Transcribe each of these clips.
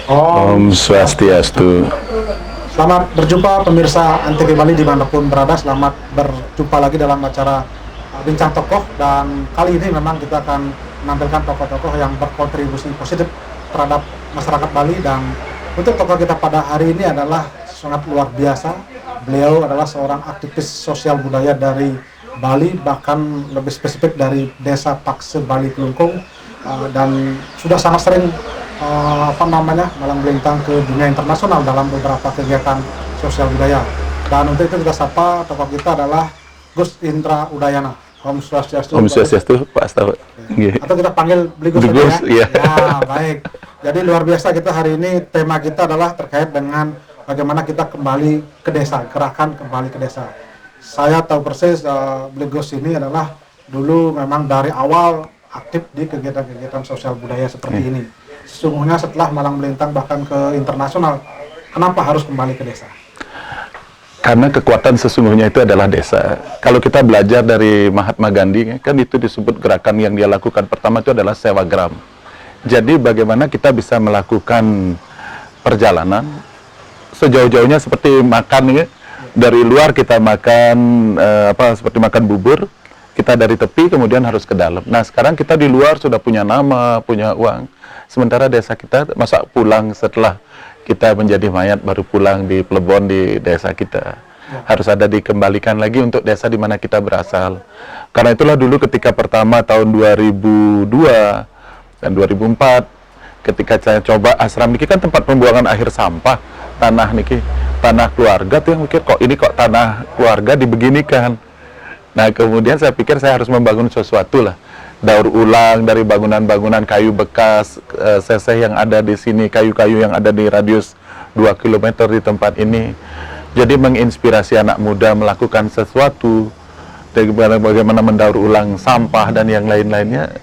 Om Swastiastu. Selamat berjumpa pemirsa NTV Bali dimanapun berada. Selamat berjumpa lagi dalam acara Bincang Tokoh. Dan kali ini memang kita akan menampilkan tokoh-tokoh yang berkontribusi positif terhadap masyarakat Bali. Dan untuk tokoh kita pada hari ini adalah sangat luar biasa. Beliau adalah seorang aktivis sosial budaya dari Bali, bahkan lebih spesifik dari Desa Pakse Bali Kelungkung, dan sudah sangat sering malang melintang ke dunia internasional dalam beberapa kegiatan sosial budaya. Dan untuk itu kita sapa tokoh kita adalah Gus Indra Udayana. Om Swastiastu. Om Swastiastu, Pak Astawa. Atau kita panggil Gus ya. Ya, baik. Jadi luar biasa kita hari ini, tema kita adalah terkait dengan bagaimana kita kembali ke desa, gerakan kembali ke desa. Saya tahu persis Gus ini adalah dulu memang dari awal aktif di kegiatan-kegiatan sosial budaya seperti ini. Sesungguhnya setelah malang melintang bahkan ke internasional, kenapa harus kembali ke desa? Karena kekuatan sesungguhnya itu adalah desa. Kalau kita belajar dari Mahatma Gandhi, kan itu disebut gerakan yang dia lakukan pertama itu adalah sewagram. Jadi bagaimana kita bisa melakukan perjalanan sejauh-jauhnya seperti makan ya. Dari luar kita makan seperti makan bubur, kita dari tepi kemudian harus ke dalam. Nah sekarang kita di luar sudah punya nama, punya uang. Sementara desa kita masa pulang setelah kita menjadi mayat baru pulang di plebon di desa kita. Harus ada dikembalikan lagi untuk desa di mana kita berasal. Karena itulah dulu ketika pertama tahun 2002 dan 2004 ketika saya coba asram niki kan tempat pembuangan akhir sampah, tanah niki, tanah keluarga tuh yang mikir kok ini kok tanah keluarga dibeginikan. Nah kemudian saya pikir saya harus membangun sesuatu lah. Daur ulang dari bangunan-bangunan kayu bekas, seseh yang ada di sini, kayu-kayu yang ada di radius 2 km di tempat ini. Jadi menginspirasi anak muda melakukan sesuatu, bagaimana mendaur ulang sampah dan yang lain-lainnya.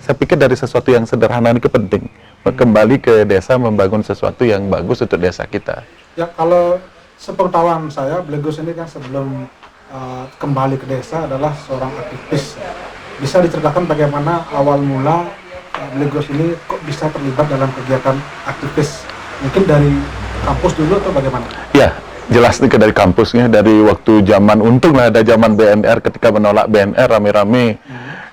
Saya pikir dari sesuatu yang sederhana ini penting. Kembali ke desa membangun sesuatu yang bagus untuk desa kita. Ya, kalau sepengetahuan saya, Gus ini kan sebelum kembali ke desa adalah seorang aktivis. Bisa diceritakan bagaimana awal mula Gus ini kok bisa terlibat dalam kegiatan aktivis? Mungkin dari kampus dulu atau bagaimana? Ya, jelas nih dari kampusnya, dari waktu zaman, untung lah ada zaman BNR, ketika menolak BNR rame-rame.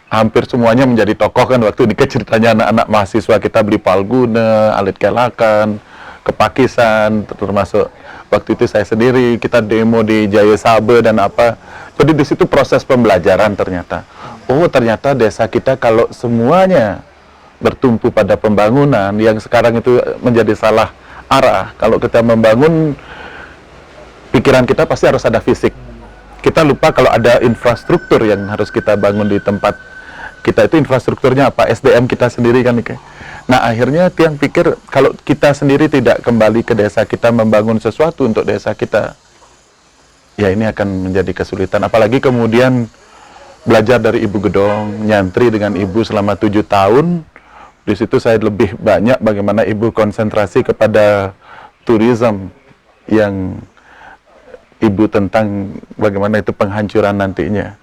Hampir semuanya menjadi tokoh kan waktu ini, ceritanya anak-anak mahasiswa kita beli Palguna, Alit Kelakan, Kepakisan, termasuk waktu itu saya sendiri, kita demo di Jaya Sabe dan apa. Jadi di situ proses pembelajaran ternyata. Oh ternyata desa kita kalau semuanya bertumpu pada pembangunan yang sekarang itu menjadi salah arah. Kalau kita membangun, pikiran kita pasti harus ada fisik. Kita lupa kalau ada infrastruktur yang harus kita bangun di tempat kita, itu infrastrukturnya apa? SDM kita sendiri kan. Nah akhirnya tiang pikir kalau kita sendiri tidak kembali ke desa kita membangun sesuatu untuk desa kita, ya ini akan menjadi kesulitan. Apalagi kemudian belajar dari Ibu Gedong, nyantri dengan Ibu selama 7 tahun. Di situ saya lebih banyak bagaimana Ibu konsentrasi kepada turisme yang Ibu tentang bagaimana itu penghancuran nantinya.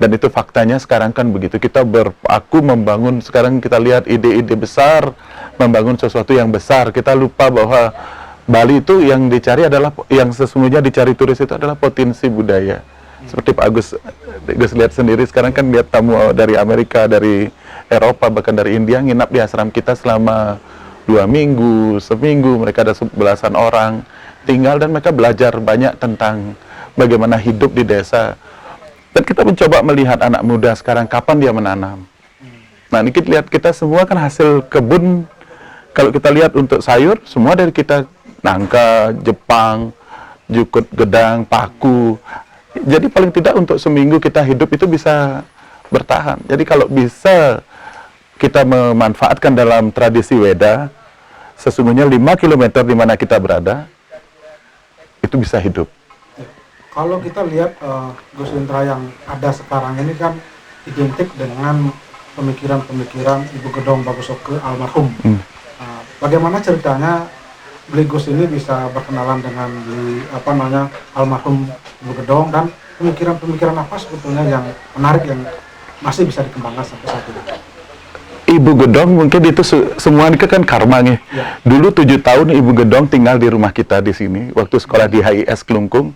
Dan itu faktanya sekarang kan begitu. Kita aku membangun, sekarang kita lihat ide-ide besar, membangun sesuatu yang besar. Kita lupa bahwa Bali itu yang dicari adalah, yang sesungguhnya dicari turis itu adalah potensi budaya. Seperti Pak Agus lihat sendiri sekarang kan lihat tamu dari Amerika, dari Eropa, bahkan dari India nginap di asram kita selama 2 minggu, seminggu, mereka ada belasan orang tinggal dan mereka belajar banyak tentang bagaimana hidup di desa. Dan kita mencoba melihat anak muda sekarang kapan dia menanam. Nah ini kita lihat, kita semua kan hasil kebun. Kalau kita lihat untuk sayur, semua dari kita, nangka, Jepang, jukut gedang, paku. Jadi paling tidak untuk seminggu kita hidup itu bisa bertahan. Jadi kalau bisa kita memanfaatkan dalam tradisi Weda, sesungguhnya 5 km di mana kita berada, itu bisa hidup. Kalau kita lihat Gus Indra yang ada sekarang ini kan identik dengan pemikiran-pemikiran Ibu Gedong Bagusoke almarhum. Bagaimana ceritanya Gus ini bisa berkenalan dengan almarhum Ibu Gedong, dan pemikiran-pemikiran apa sebetulnya yang menarik yang masih bisa dikembangkan sampai saat ini? Ibu Gedong mungkin itu semua ini kan karma nih. Ya. Dulu 7 tahun Ibu Gedong tinggal di rumah kita di sini waktu sekolah di HIS Kelungkung.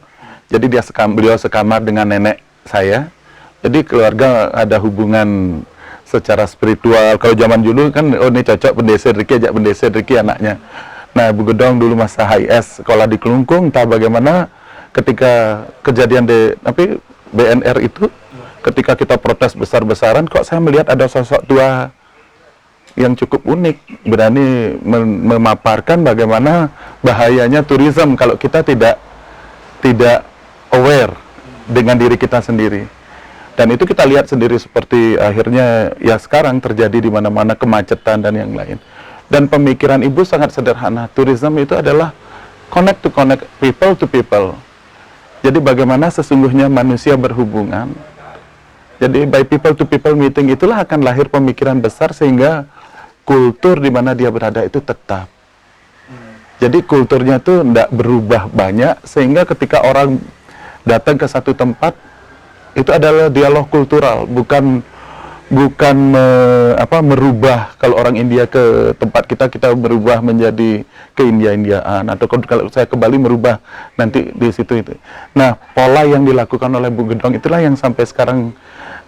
Jadi beliau sekamar dengan nenek saya. Jadi keluarga ada hubungan secara spiritual. Kalau zaman dulu kan ini cocok pendeser Riki, ajak pendeser Riki anaknya. Nah, Ibu Gedong dulu masa HIS sekolah di Kelungkung, entah bagaimana ketika kejadian BNR itu, ketika kita protes besar-besaran, kok saya melihat ada sosok tua yang cukup unik, berani memaparkan bagaimana bahayanya tourism kalau kita tidak aware dengan diri kita sendiri. Dan itu kita lihat sendiri seperti akhirnya ya sekarang terjadi di mana-mana kemacetan dan yang lain. Dan pemikiran Ibu sangat sederhana, tourism itu adalah connect people to people. Jadi bagaimana sesungguhnya manusia berhubungan. Jadi by people to people meeting itulah akan lahir pemikiran besar sehingga kultur di mana dia berada itu tetap. Jadi kulturnya tuh tidak berubah banyak sehingga ketika orang datang ke satu tempat itu adalah dialog kultural, bukan merubah. Kalau orang India ke tempat kita berubah menjadi ke India-Indiaan, atau kalau saya ke Bali merubah nanti di situ itu. Nah, pola yang dilakukan oleh Bu Gedong itulah yang sampai sekarang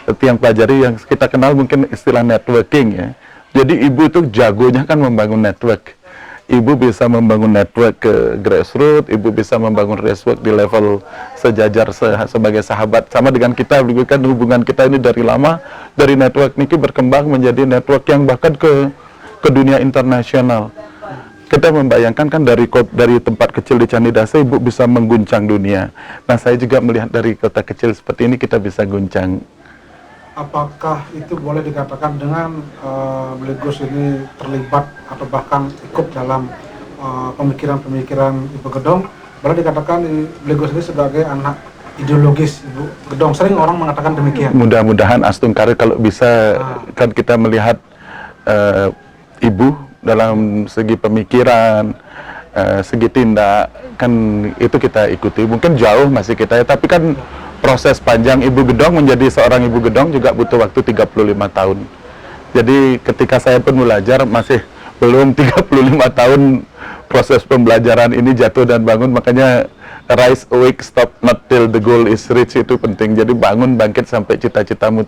yang pelajari, yang kita kenal mungkin istilah networking ya. Jadi Ibu itu jagonya kan membangun network. Ibu bisa membangun network ke grassroots, Ibu bisa membangun network di level sejajar sebagai sahabat. Sama dengan kita, kan hubungan kita ini dari lama, dari network niki berkembang menjadi network yang bahkan ke dunia internasional. Kita membayangkan kan dari tempat kecil di Candidasa, Ibu bisa mengguncang dunia. Nah, saya juga melihat dari kota kecil seperti ini kita bisa guncang. Apakah itu boleh dikatakan dengan Blegus ini terlibat atau bahkan ikut dalam pemikiran-pemikiran Ibu Gedong, boleh dikatakan Blegus ini sebagai anak ideologis Ibu Gedong? Sering orang mengatakan demikian. Mudah-mudahan Astung Karir kalau bisa kan kita melihat Ibu dalam segi pemikiran, segi tindak, kan itu kita ikuti. Mungkin jauh masih kita ya, tapi kan proses panjang Ibu Gedong menjadi seorang Ibu Gedong juga butuh waktu 35 tahun. Jadi ketika saya pun belajar masih belum 35 tahun proses pembelajaran ini jatuh dan bangun, makanya rise, awake, stop not till the goal is reached itu penting. Jadi bangun, bangkit sampai cita-citamu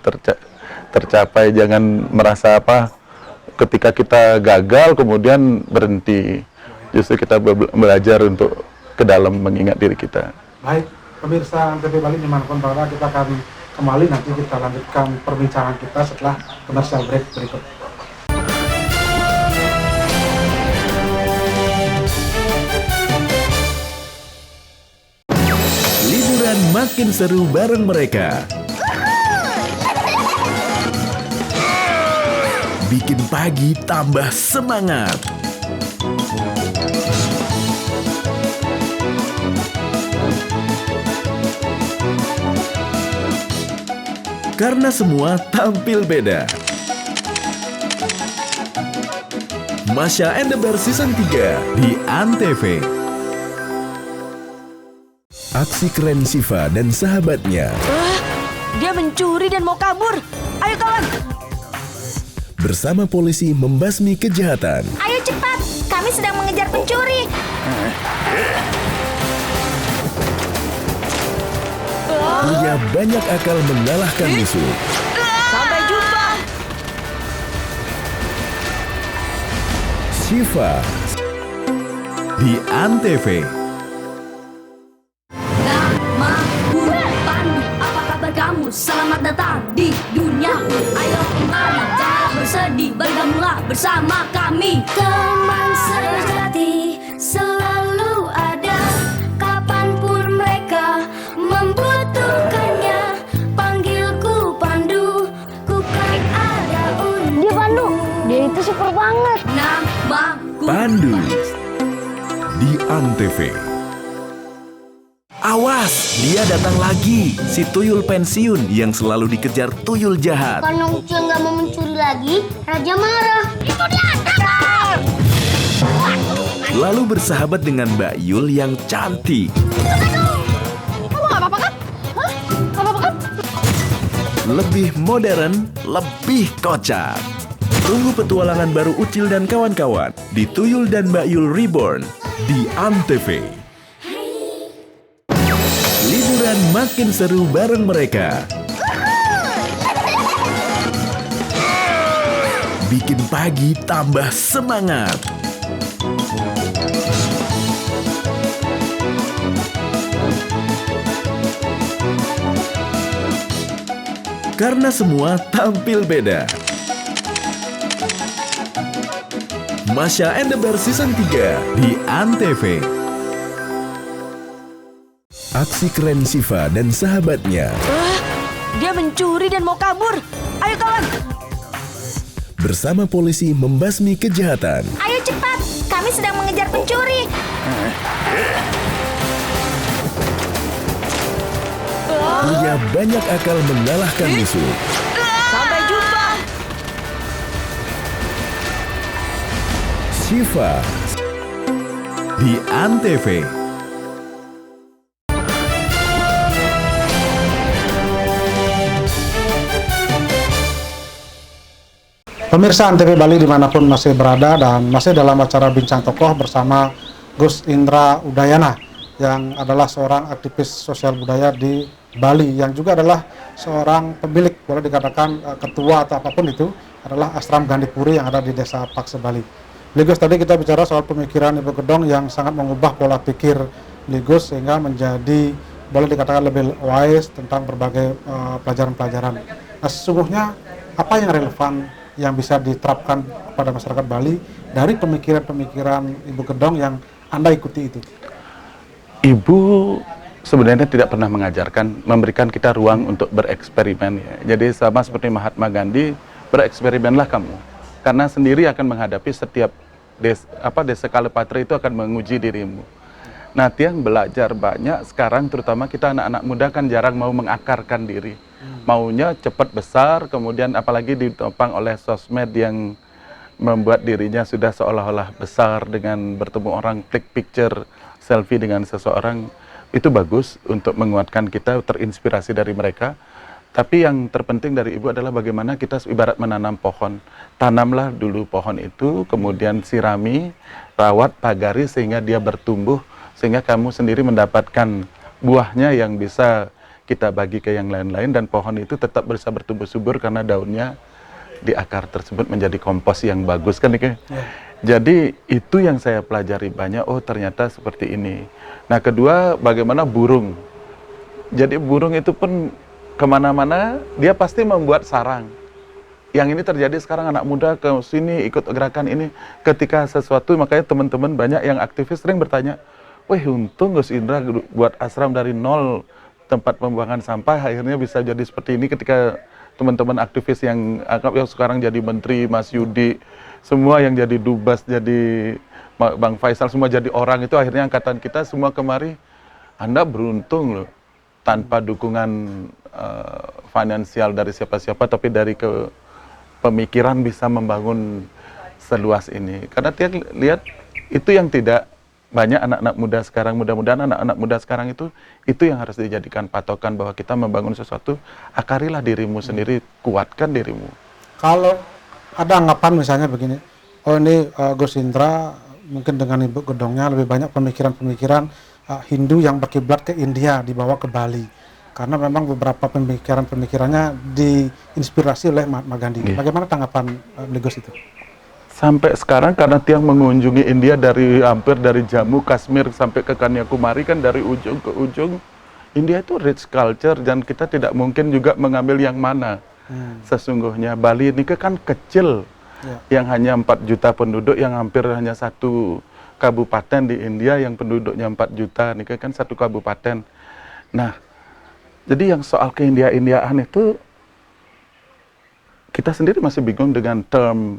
tercapai. Jangan merasa ketika kita gagal kemudian berhenti. Justru kita belajar untuk ke dalam mengingat diri kita. Baik. Pemirsa Antv Bali dimanapun berada, kita akan kembali, nanti kita lanjutkan perbincangan kita setelah commercial break berikut. Liburan makin seru bareng mereka. Bikin pagi tambah semangat. Karena semua tampil beda. Masya and the Bear Season 3 di Antv. Aksi keren Siva dan sahabatnya. Dia mencuri dan mau kabur. Ayo kawan. Bersama polisi membasmi kejahatan. Ayo cepat. Kami sedang mengejar pencuri. Punya banyak akal mengalahkan musuh. Sampai jumpa. Siva di Antv. Namaku Pandu, apa kabar kamu? Selamat datang di duniaku. Ayo kembali, jangan bersedih, bergabunglah bersama kami. Teman sejati selalu ada, kapanpun mereka membutuhkannya. Panggilku Pandu, ku kan ada untukmu. Dia Pandu, dia itu super banget. Namaku Pandu di Antv. Awas, dia datang lagi. Si tuyul pensiun yang selalu dikejar tuyul jahat. Karena Ucuy nggak mau mencuri lagi, Raja marah. Itu dia, tangkap! Lalu bersahabat dengan Mbak Yul yang cantik. Kamu nggak apa-apa kan? Hah? Nggak apa-apa kan? Lebih modern, lebih kocak. Tunggu petualangan baru Ucil dan kawan-kawan di Tuyul dan Mbak Yul Reborn di ANTV. Liburan makin seru bareng mereka. Bikin pagi tambah semangat. Karena semua tampil beda. Masya and the Bear Season 3 di ANTV. Aksi keren Siva dan sahabatnya Dia mencuri dan mau kabur. Ayo kawan. bersama polisi membasmi kejahatan. Ayo cepat, kami sedang mengejar pencuri. Punya banyak akal mengalahkan musuh. Sampai jumpa. Siva di ANTV. Pemirsa ANTV Bali dimanapun masih berada dan masih dalam acara Bincang Tokoh bersama Gus Indra Udayana yang adalah seorang aktivis sosial budaya di Bali yang juga adalah seorang pemilik, boleh dikatakan ketua atau apapun itu, adalah Ashram Gandipuri yang ada di Desa Pakse Bali. Gus, tadi kita bicara soal pemikiran Ibu Gedong yang sangat mengubah pola pikir Gus sehingga menjadi, boleh dikatakan lebih wise tentang berbagai pelajaran-pelajaran. Nah, sesungguhnya apa yang relevan yang bisa diterapkan pada masyarakat Bali dari pemikiran-pemikiran Ibu Gedong yang Anda ikuti itu? Ibu sebenarnya tidak pernah mengajarkan, memberikan kita ruang untuk bereksperimen. Ya. Jadi sama seperti Mahatma Gandhi, bereksperimenlah kamu. Karena sendiri akan menghadapi setiap desa Kalepatra itu akan menguji dirimu. Nah, Tiang belajar banyak sekarang, terutama kita anak-anak muda kan jarang mau mengakarkan diri. Maunya cepat besar, kemudian apalagi ditopang oleh sosmed yang membuat dirinya sudah seolah-olah besar dengan bertemu orang, klik picture, selfie dengan seseorang. Itu bagus untuk menguatkan kita, terinspirasi dari mereka. Tapi yang terpenting dari Ibu adalah bagaimana kita ibarat menanam pohon. Tanamlah dulu pohon itu, kemudian sirami, rawat, pagari sehingga dia bertumbuh, sehingga kamu sendiri mendapatkan buahnya yang bisa kita bagi ke yang lain-lain, dan pohon itu tetap bisa bertumbuh subur karena daunnya di akar tersebut menjadi kompos yang bagus kan Ike? Ya. Jadi itu yang saya pelajari banyak, oh ternyata seperti ini. Nah kedua, bagaimana burung. Jadi burung itu pun kemana-mana dia pasti membuat sarang. Yang ini terjadi sekarang, anak muda ke sini ikut gerakan ini, ketika sesuatu, makanya teman-teman banyak yang aktivis sering bertanya, wih untung Gus Indra buat ashram dari nol, tempat pembuangan sampah, akhirnya bisa jadi seperti ini. Ketika teman-teman aktivis yang sekarang jadi menteri, Mas Yudi, semua yang jadi dubas, jadi Bang Faisal, semua jadi orang, itu akhirnya angkatan kita semua kemari. Anda beruntung loh, tanpa dukungan finansial dari siapa-siapa, tapi dari pemikiran bisa membangun seluas ini. Karena dia lihat itu yang tidak banyak anak-anak muda sekarang, mudah-mudahan anak-anak muda sekarang itu yang harus dijadikan patokan bahwa kita membangun sesuatu, akarilah dirimu sendiri, kuatkan dirimu. Kalau ada anggapan misalnya begini, oh ini Gus Indra mungkin dengan Ibu Gedongnya lebih banyak pemikiran-pemikiran Hindu yang berkiblat ke India dibawa ke Bali, karena memang beberapa pemikirannya diinspirasi oleh Mahatma Gandhi. Yeah. Bagaimana tanggapan Gus itu? Sampai sekarang karena Tiang mengunjungi India hampir dari Jammu, Kashmir sampai ke Kanyakumari, kan dari ujung ke ujung, India itu rich culture dan kita tidak mungkin juga mengambil yang mana. Sesungguhnya Bali ini kan kecil, yang hanya 4 juta penduduk, yang hampir hanya satu kabupaten di India yang penduduknya 4 juta, ini kan satu kabupaten. Nah, jadi yang soal ke-India-Indiaan itu, kita sendiri masih bingung dengan term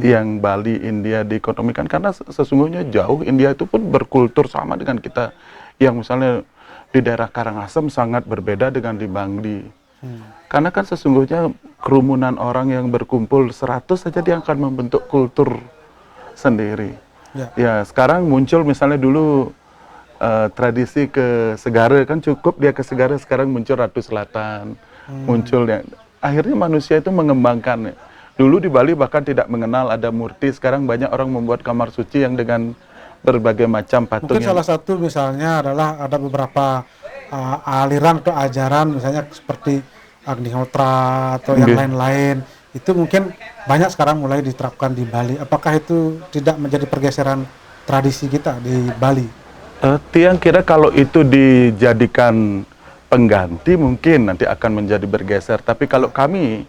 yang Bali, India dikotomikan, karena sesungguhnya jauh. India itu pun berkultur sama dengan kita, yang misalnya di daerah Karangasem sangat berbeda dengan di Bangli. Karena kan sesungguhnya kerumunan orang yang berkumpul 100 saja dia akan membentuk kultur sendiri. Ya sekarang muncul misalnya dulu tradisi ke Segara, kan cukup dia ke Segara, sekarang muncul Ratu Selatan, muncul ya. Akhirnya manusia itu mengembangkan Dulu di Bali bahkan tidak mengenal ada murti, sekarang banyak orang membuat kamar suci yang dengan berbagai macam patung. Mungkin salah satu misalnya adalah ada beberapa aliran atau ajaran misalnya seperti Agnihotra atau yang lain-lain. Itu mungkin banyak sekarang mulai diterapkan di Bali. Apakah itu tidak menjadi pergeseran tradisi kita di Bali? Tiang kira kalau itu dijadikan pengganti mungkin nanti akan menjadi bergeser. Tapi kalau kami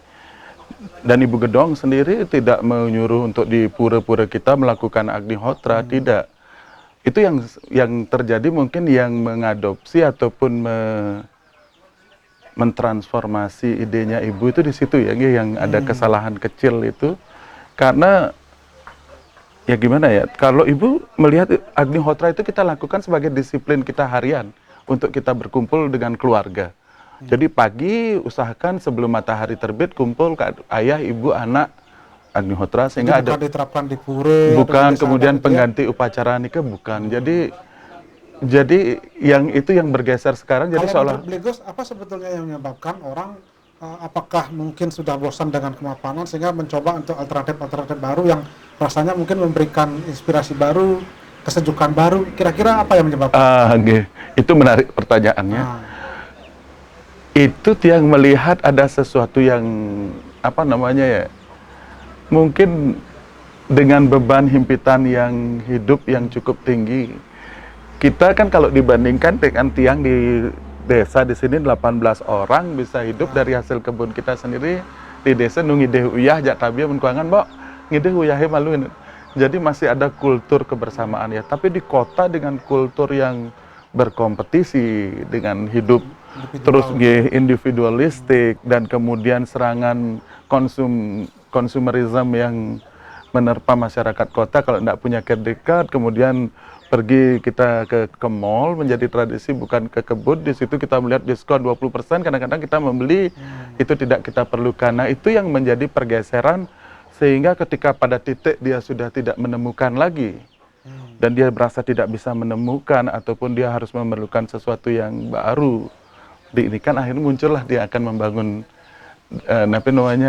dan Ibu Gedong sendiri tidak menyuruh untuk di pura-pura kita melakukan Agnihotra, tidak. Itu yang terjadi mungkin yang mengadopsi ataupun mentransformasi idenya Ibu itu di situ ya, yang ada kesalahan kecil itu. Karena ya gimana ya, kalau Ibu melihat Agnihotra itu kita lakukan sebagai disiplin kita harian untuk kita berkumpul dengan keluarga. Jadi pagi usahakan sebelum matahari terbit kumpul ayah, ibu, anak Agnihotra, sehingga Jadi ada bukan diterapkan di pura, bukan atau di desa kemudian adat gitu ya? pengganti upacara nikah, bukan. Jadi yang itu yang bergeser sekarang, jadi Kalau seolah menurut Blegos, apa sebetulnya yang menyebabkan orang apakah mungkin sudah bosan dengan kemapanan sehingga mencoba untuk alternatif baru yang rasanya mungkin memberikan inspirasi baru, kesejukan baru? Kira-kira apa yang menyebabkan? itu menarik pertanyaannya. Nah, Itu yang melihat ada sesuatu yang apa namanya ya, mungkin dengan beban himpitan yang hidup yang cukup tinggi. Kita kan kalau dibandingkan dengan tiang di desa di sini 18 orang bisa hidup dari hasil kebun kita sendiri di desa nungideh uyah jak tabia menkuangan mbok ngideh uyahe malu. Jadi masih ada kultur kebersamaan ya. Tapi di kota dengan kultur yang berkompetisi dengan hidup terus individualistik dan kemudian serangan konsumerisme yang menerpa masyarakat kota. Kalau tidak punya dekat, kemudian pergi kita ke mall, menjadi tradisi bukan ke kebun. Di situ kita melihat diskon 20%, kadang-kadang kita membeli, itu tidak kita perlukan. Nah, itu yang menjadi pergeseran, sehingga ketika pada titik dia sudah tidak menemukan lagi, dan dia merasa tidak bisa menemukan, ataupun dia harus memerlukan sesuatu yang baru, ini kan akhirnya muncullah dia akan membangun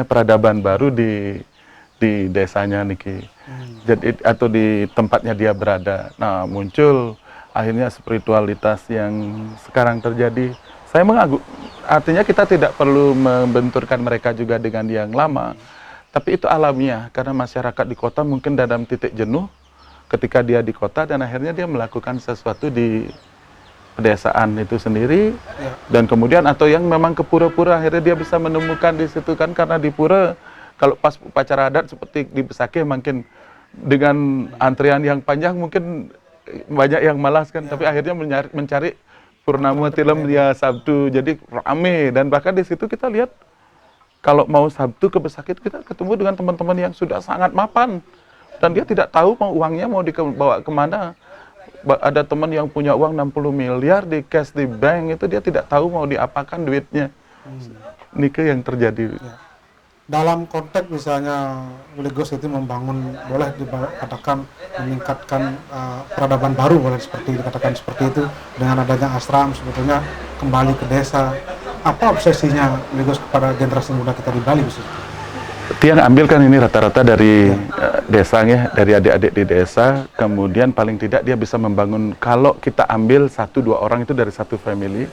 peradaban baru di desanya niki, jadi atau di tempatnya dia berada. Nah, muncul akhirnya spiritualitas yang sekarang terjadi. Saya artinya kita tidak perlu membenturkan mereka juga dengan yang lama, tapi itu alamiah karena masyarakat di kota mungkin dalam titik jenuh ketika dia di kota, dan akhirnya dia melakukan sesuatu di pedesaan itu sendiri, dan kemudian atau yang memang ke pura-pura, akhirnya dia bisa menemukan di situ kan, karena di pura kalau pas upacara adat seperti di Besakih mungkin dengan antrian yang panjang mungkin banyak yang malas kan, tapi akhirnya mencari Purnama Tilem ya Sabtu, jadi rame. Dan bahkan di situ kita lihat kalau mau Sabtu ke Besakih kita ketemu dengan teman-teman yang sudah sangat mapan, dan dia tidak tahu mau uangnya mau dibawa kemana. Ada teman yang punya uang 60 miliar di cash di bank, itu dia tidak tahu mau diapakan duitnya. Nike yang terjadi. dalam konteks misalnya Blegos itu membangun, boleh dikatakan meningkatkan peradaban baru, boleh seperti dikatakan seperti itu, dengan adanya ashram sebetulnya kembali ke desa. Apa obsesinya Blegos kepada generasi muda kita di Bali khususnya? Tiang ambil kan ini rata-rata dari desanya, dari adik-adik di desa, kemudian paling tidak dia bisa membangun, kalau kita ambil 1-2 orang itu dari satu family,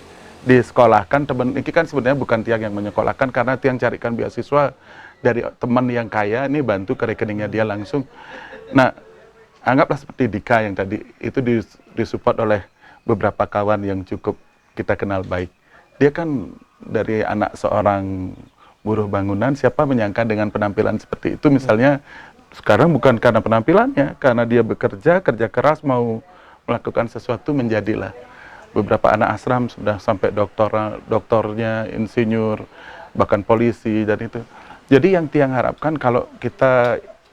disekolahkan, teman ini kan sebenarnya bukan Tiang yang menyekolahkan, karena Tiang carikan beasiswa dari teman yang kaya, ini bantu ke rekeningnya dia langsung. Nah, anggaplah seperti Dika yang tadi, itu disupport oleh beberapa kawan yang cukup kita kenal baik. Dia kan dari anak seorang buruh bangunan, siapa menyangka dengan penampilan seperti itu, misalnya sekarang bukan karena penampilannya, karena dia bekerja, kerja keras, mau melakukan sesuatu, menjadilah. Beberapa anak ashram sudah sampai doktornya, insinyur, bahkan polisi, dan itu. Jadi yang Tiang harapkan kalau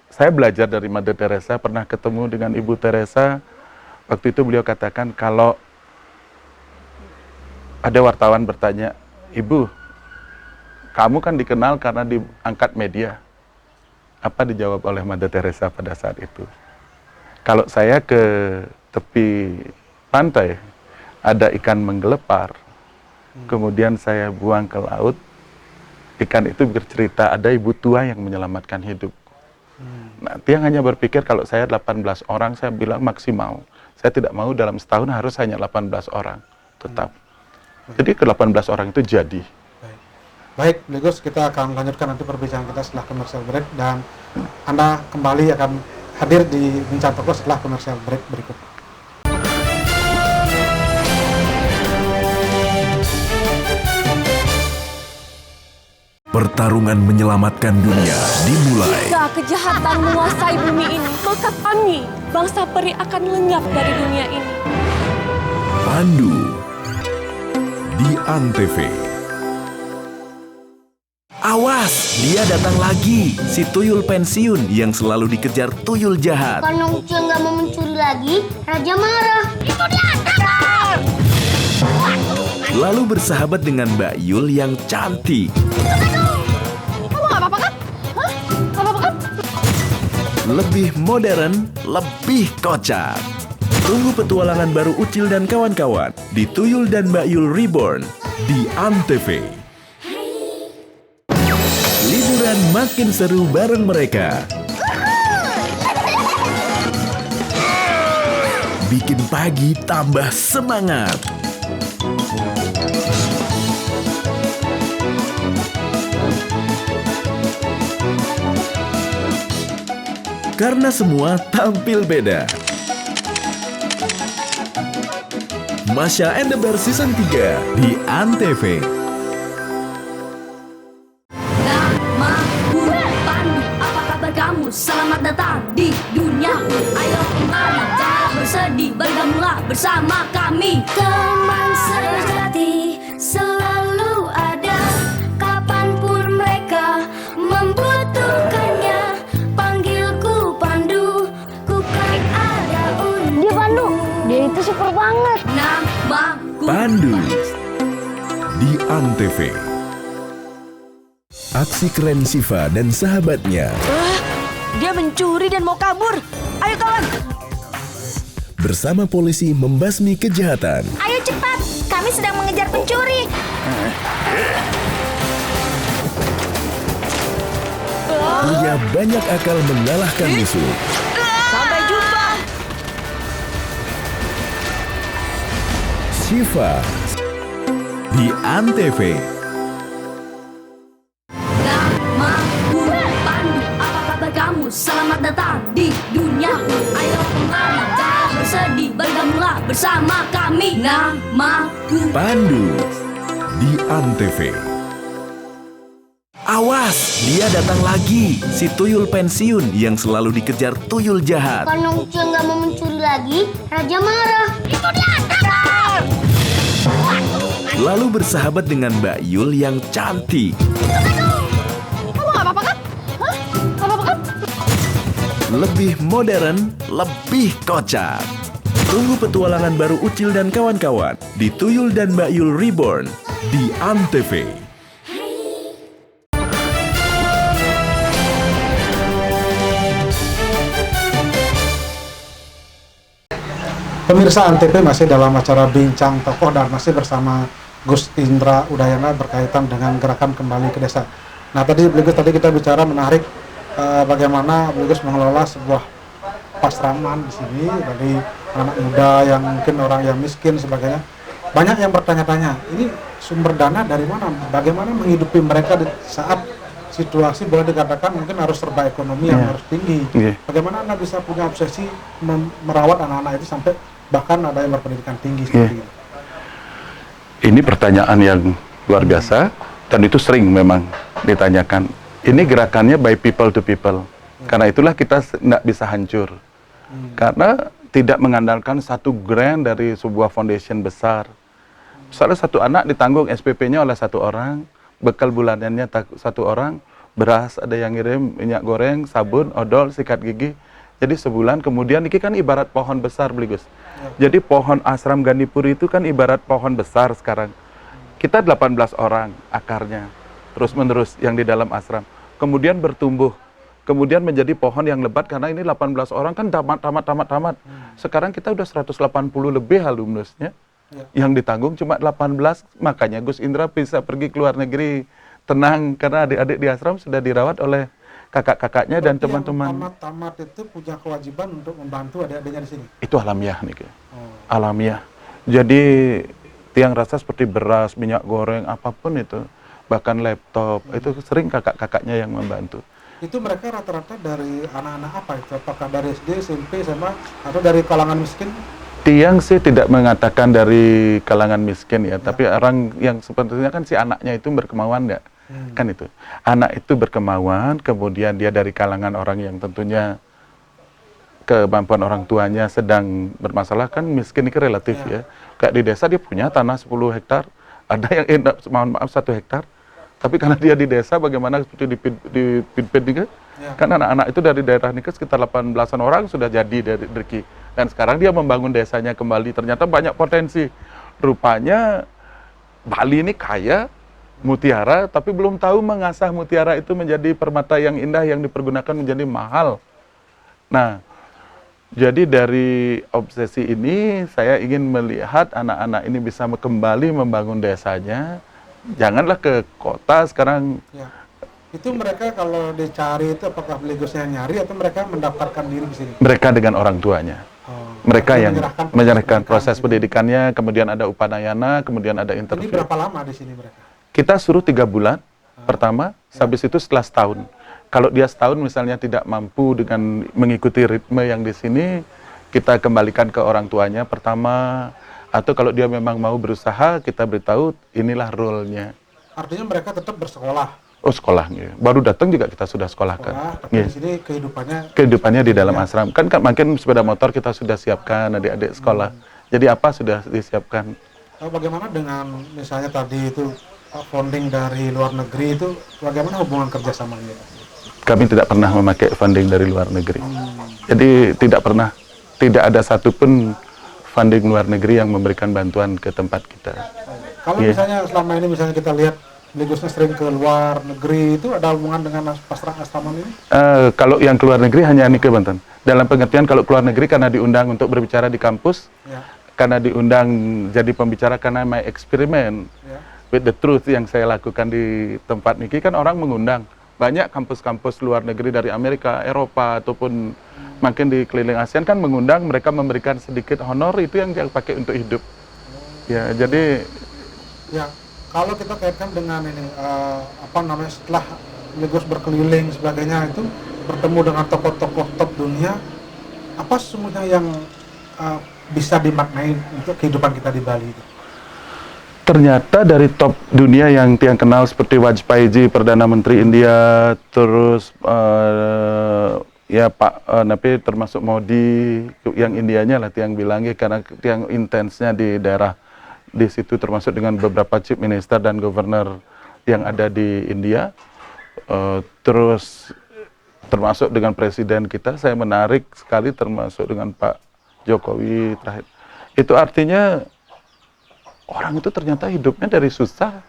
saya belajar dari Mother Teresa, pernah ketemu dengan Ibu Teresa, waktu itu beliau katakan kalau ada wartawan bertanya, Ibu, kamu kan dikenal karena diangkat media. Apa dijawab oleh Mother Teresa pada saat itu? Kalau saya ke tepi pantai, ada ikan menggelepar, kemudian saya buang ke laut, ikan itu bercerita ada ibu tua yang menyelamatkan hidup. Nah, Tiang hanya berpikir kalau saya 18 orang, saya bilang maksimal. Saya tidak mau dalam setahun harus hanya 18 orang tetap. Jadi ke 18 orang itu jadi. Baik, Gus, kita akan lanjutkan nanti perbincangan kita setelah commercial break, dan Anda kembali akan hadir di Bincang Tokoh setelah commercial break berikut. Pertarungan menyelamatkan dunia dimulai. Jika kejahatan menguasai bumi ini, maka kami, bangsa peri, akan lenyap dari dunia ini. Pandu di Antv. Awas, dia datang lagi. Si tuyul pensiun yang selalu dikejar tuyul jahat. Karena Ucuy nggak mau mencuri lagi, Raja marah. Itu dia, tangkap! Lalu bersahabat dengan Mbak Yul yang cantik. Kamu nggak apa-apa kan? Hah? Nggak apa-apa kan? Lebih modern, lebih kocak. Tunggu petualangan baru Ucil dan kawan-kawan di Tuyul dan Mbak Yul Reborn di Antv. Liburan makin seru bareng mereka. Bikin pagi tambah semangat. Karena semua tampil beda. Masya and the Bear Season 3 di Antv. Namaku Pandu, apa kabar kamu? Selamat datang di duniaku. Ayo kemana? Jangan bersedih, bergabunglah bersama kami. Teman sejati selalu ada, kapanpun mereka membutuhkannya. Panggilku Pandu, ku kan ada untukmu. Dia Pandu, dia itu super banget. Namaku Pandu di Antv. Aksi keren Siva dan sahabatnya Dia mencuri dan mau kabur. Ayo kawan. bersama polisi membasmi kejahatan. Ayo cepat, kami sedang mengejar pencuri. Punya banyak akal mengalahkan musuh. Sampai jumpa. Siva di Antv. Namaku Pandu, apa kabar kamu? Selamat datang di duniaku. Ayo kemana? Jangan bersedih, bergabunglah bersama kami. Namaku Pandu di Antv. Awas, dia datang lagi. Si tuyul pensiun yang selalu dikejar tuyul jahat. Karena Ucuy nggak mau mencuri lagi, Raja marah. Itu dia, tangkap! Lalu bersahabat dengan Mbak Yul yang cantik. Kamu nggak apa-apa kan? Hah? Nggak apa-apa kan? Lebih modern, lebih kocak. Tunggu petualangan baru Ucil dan kawan-kawan di Tuyul dan Mbak Yul Reborn di Antv. Pemirsa Antv masih dalam acara Bincang Tokoh dan masih bersama Gus Indra Udayana berkaitan dengan gerakan kembali ke desa. Nah tadi kita bicara menarik bagaimana Gus mengelola sebuah pasraman di sini dari anak muda yang mungkin orang yang miskin sebagainya. Banyak yang bertanya-tanya, ini sumber dana dari mana? Bagaimana menghidupi mereka di saat situasi boleh dikatakan mungkin harus serba ekonomi yang harus tinggi. Bagaimana Anda bisa punya obsesi merawat anak-anak itu sampai bahkan ada yang berpendidikan tinggi seperti itu? Ini pertanyaan yang luar biasa dan itu sering memang ditanyakan. Ini gerakannya by people to people. Karena itulah kita tidak bisa hancur. Karena tidak mengandalkan satu grant dari sebuah foundation besar. Misalnya satu anak ditanggung SPP-nya oleh satu orang, bekal bulanannya satu orang, beras ada yang ngirim, minyak goreng, sabun, odol, sikat gigi. Jadi sebulan kemudian ini kan ibarat pohon besar, Gus. Jadi pohon Asram Gandipuri itu kan ibarat pohon besar sekarang. Kita 18 orang akarnya, terus-menerus yang di dalam asram. Kemudian bertumbuh, kemudian menjadi pohon yang lebat karena ini 18 orang kan tamat. Sekarang kita udah 180 lebih alumnusnya. Yang ditanggung cuma 18, makanya Gus Indra bisa pergi ke luar negeri. tenang karena adik-adik di asram sudah dirawat oleh kakak-kakaknya dan Berarti teman-teman. Yang tamat itu punya kewajiban untuk membantu adik-adiknya di sini. Itu alamiah nih, Ki. Alamiah. Jadi tiang rasa seperti beras, minyak goreng, apapun itu, bahkan laptop, itu sering kakak-kakaknya yang membantu. Itu mereka rata-rata dari anak-anak apa itu? Apakah dari SD, SMP, SMA, atau dari kalangan miskin? Tiang sih tidak mengatakan dari kalangan miskin ya, tapi orang yang sepertinya kan si anaknya itu berkemauan enggak? Kan itu. Anak itu berkemauan, kemudian dia dari kalangan orang yang tentunya kemampuan orang tuanya sedang bermasalah, kan miskin itu relatif ya. Kayak di desa dia punya tanah 10 hektar, ada yang mohon maaf 1 hektar. Tapi karena dia di desa, bagaimana seperti di Pinpin juga, kan anak-anak itu dari daerah Nikah sekitar 18-an orang sudah jadi dari Derki. Dan sekarang dia membangun desanya kembali, ternyata banyak potensi. Rupanya Bali ini kaya mutiara, tapi belum tahu mengasah mutiara itu menjadi permata yang indah yang dipergunakan menjadi mahal. Nah, jadi dari obsesi ini saya ingin melihat anak-anak ini bisa kembali membangun desanya. Janganlah ke kota sekarang. Ya. Itu mereka kalau dicari itu apakah beligosnya nyari atau mereka mendaftarkan diri di sini? Mereka dengan orang tuanya. Mereka yang menyerahkan proses pendidikannya, kemudian ada upanayana, kemudian ada Ini interview. berapa lama di sini mereka? Kita suruh 3 bulan pertama, habis itu setelah setahun. Kalau dia setahun misalnya tidak mampu dengan mengikuti ritme yang di sini, kita kembalikan ke orang tuanya pertama. Atau kalau dia memang mau berusaha, kita beritahu inilah role-nya. Artinya mereka tetap bersekolah. Oh, sekolah. Ya. Baru datang juga kita sudah sekolahkan. Tapi Ya. di sini Kehidupannya di dalam asram. Kan makin sepeda motor kita sudah siapkan adik-adik sekolah. Jadi apa sudah disiapkan. Bagaimana dengan misalnya tadi itu funding dari luar negeri itu, bagaimana hubungan kerjasamanya? Kami tidak pernah memakai funding dari luar negeri. Jadi tidak ada satupun funding luar negeri yang memberikan bantuan ke tempat kita. Kalau misalnya selama ini misalnya kita lihat beligosnya sering ke luar negeri, itu ada hubungan dengan pasrah asrama ini? Kalau yang keluar negeri hanya Nike Banten. Dalam pengertian kalau keluar negeri karena diundang untuk berbicara di kampus, karena diundang jadi pembicara karena my experiment with the truth yang saya lakukan di tempat Niki, kan orang mengundang. Banyak kampus-kampus luar negeri dari Amerika, Eropa, ataupun makin di keliling ASEAN kan mengundang, mereka memberikan sedikit honor, itu yang dia pakai untuk hidup. Ya, jadi... Ya, kalau kita kaitkan dengan ini, setelah Beligos berkeliling sebagainya itu, bertemu dengan tokoh-tokoh top dunia, apa semuanya yang bisa dimaknai untuk kehidupan kita di Bali itu? Ternyata dari top dunia yang tiang kenal seperti Vajpayee, Perdana Menteri India, terus tapi termasuk Modi yang Indianya lah tiang bilangnya, karena tiang intensnya di daerah di situ, termasuk dengan beberapa chief minister dan governor yang ada di India, terus termasuk dengan presiden kita, saya menarik sekali termasuk dengan Pak Jokowi terakhir. Itu artinya orang itu ternyata hidupnya dari susah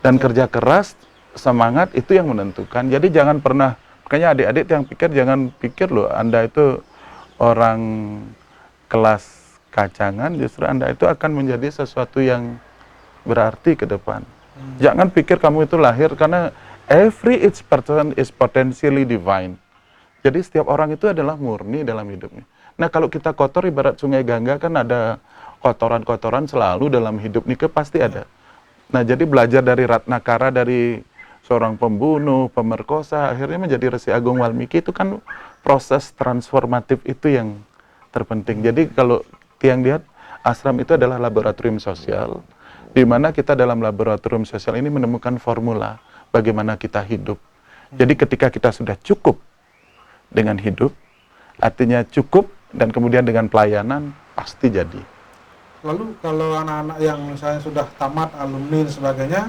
dan kerja keras, semangat itu yang menentukan. Jadi jangan pernah, makanya adik-adik yang pikir, jangan pikir loh Anda itu orang kelas kacangan, justru Anda itu akan menjadi sesuatu yang berarti ke depan. Jangan pikir kamu itu lahir, karena every each person is potentially divine. Jadi setiap orang itu adalah murni dalam hidupnya. Nah kalau kita kotor ibarat sungai Gangga, kan ada kotoran-kotoran selalu dalam hidup nih, pasti ada. Nah jadi belajar dari Ratnakara, dari seorang pembunuh, pemerkosa, akhirnya menjadi Resi Agung Walmiki, itu kan proses transformatif itu yang terpenting. Jadi kalau tiang lihat, asram itu adalah laboratorium sosial, di mana kita dalam laboratorium sosial ini menemukan formula bagaimana kita hidup. Jadi ketika kita sudah cukup dengan hidup, artinya cukup, dan kemudian dengan pelayanan, pasti jadi. Lalu kalau anak-anak yang misalnya sudah tamat, alumni dan sebagainya,